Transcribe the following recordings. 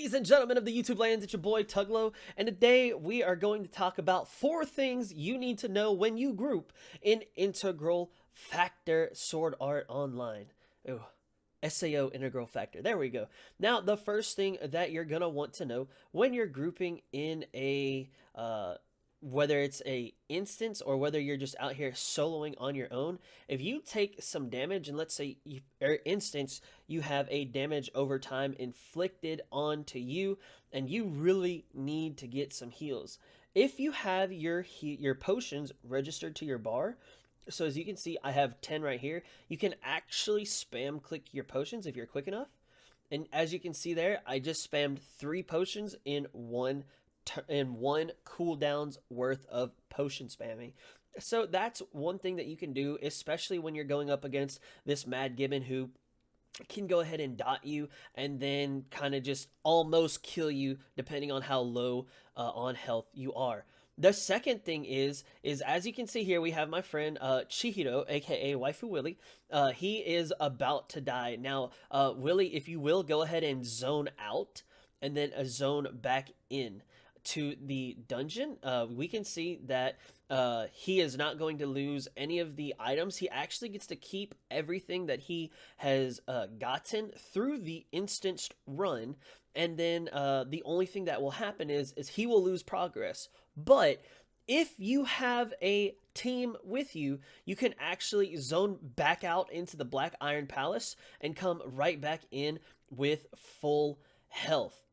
Ladies and gentlemen of the YouTube lands, it's your boy Tuglo, and today we are going to talk about 4 things you need to know when you group in Integral Factor Sword Art Online. Ooh, SAO Integral Factor. There we go. Now, the first thing that you're going to want to know when you're grouping in a whether it's a instance or whether you're just out here soloing on your own, if you take some damage, and let's say instance you have a damage over time inflicted onto you and you really need to get some heals, if you have your potions registered to your bar, so as you can see I have 10 right here, you can actually spam click your potions if you're quick enough. And as you can see there, I just spammed 3 potions in one cooldown's worth of potion spamming. So that's one thing that you can do, especially when you're going up against this Mad Gibbon who can go ahead and dot you and then kind of just almost kill you depending on how low on health you are. The second thing is as you can see here, we have my friend Chihiro, aka Waifu Willie. He is about to die. Now, Willie, if you will, go ahead and zone out and then a zone back in to the dungeon. We can see that he is not going to lose any of the items. He actually gets to keep everything that he has gotten through the instanced run, and then the only thing that will happen is he will lose progress. But if you have a team with you, you can actually zone back out into the Black Iron Palace and come right back in with full health.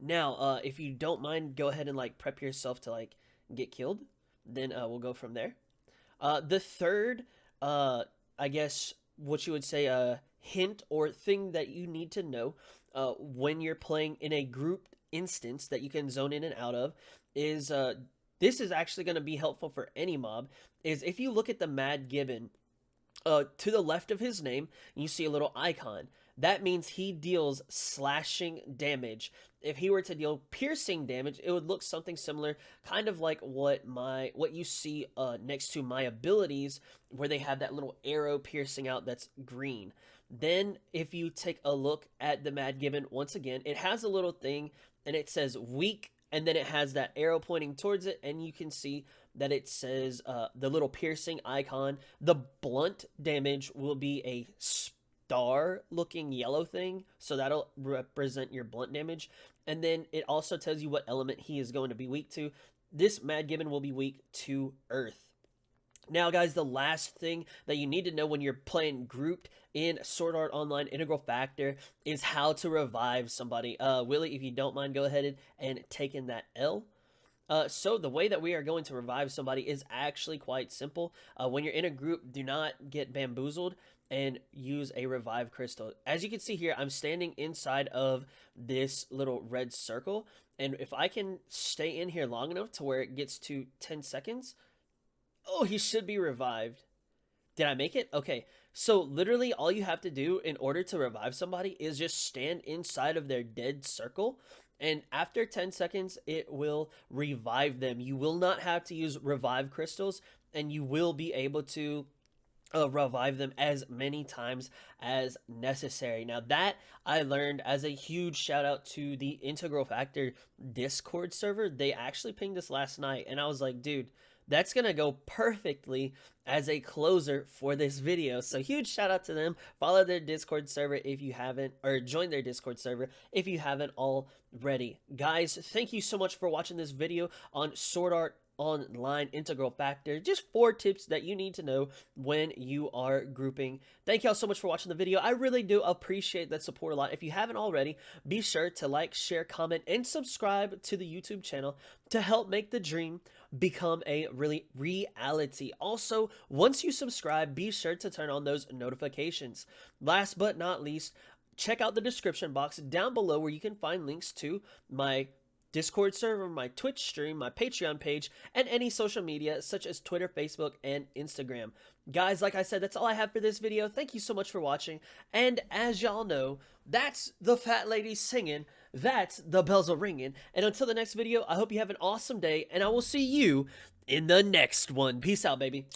Now, if you don't mind, go ahead and prep yourself to get killed. Then we'll go from there. The third, I guess what you would say, hint or thing that you need to know when you're playing in a grouped instance that you can zone in and out of is this is actually going to be helpful for any mob. Is if you look at the Mad Gibbon, to the left of his name, you see a little icon. That means he deals slashing damage. If he were to deal piercing damage, it would look something similar, kind of like what you see next to my abilities, where they have that little arrow piercing out that's green. Then if you take a look at the Mad Gibbon, once again, it has a little thing and it says weak, and then it has that arrow pointing towards it, and you can see that it says the little piercing icon. The blunt damage will be a star looking yellow thing, so that'll represent your blunt damage. And then it also tells you what element he is going to be weak to. This Mad Gibbon will be weak to earth. Now guys, the last thing that you need to know when you're playing grouped in Sword Art Online Integral Factor is how to revive somebody. Willie, if you don't mind, go ahead and take in that L. So the way that we are going to revive somebody is actually quite simple. When you're in a group, do not get bamboozled and use a revive crystal. As you can see here, I'm standing inside of this little red circle, and if I can stay in here long enough to where it gets to 10 seconds, oh, he should be revived. Did I make it? Okay, so literally all you have to do in order to revive somebody is just stand inside of their dead circle, and after 10 seconds, it will revive them. You will not have to use revive crystals, and you will be able to revive them as many times as necessary. Now that I learned as a huge shout out to the Integral Factor Discord server. They actually pinged us last night, and I was like, dude, that's gonna go perfectly as a closer for this video. So huge shout out to them. Follow their Discord server if you haven't, or join their Discord server if you haven't already. Guys, thank you so much for watching this video on Sword Art Online Integral Factor. Just 4 tips that you need to know when you are grouping. Thank y'all so much for watching the video. I really do appreciate that support a lot. If you haven't already, be sure to like, share, comment, and subscribe to the YouTube channel to help make the dream become a reality. Also, once you subscribe, be sure to turn on those notifications. Last but not least, check out the description box down below where you can find links to my Discord server, my Twitch stream, my Patreon page, and any social media such as Twitter, Facebook, and Instagram. Guys, like I said, that's all I have for this video. Thank you so much for watching. And as y'all know, that's the fat lady singing. That's the bells are ringing. And until the next video, I hope you have an awesome day, and I will see you in the next one. Peace out, baby.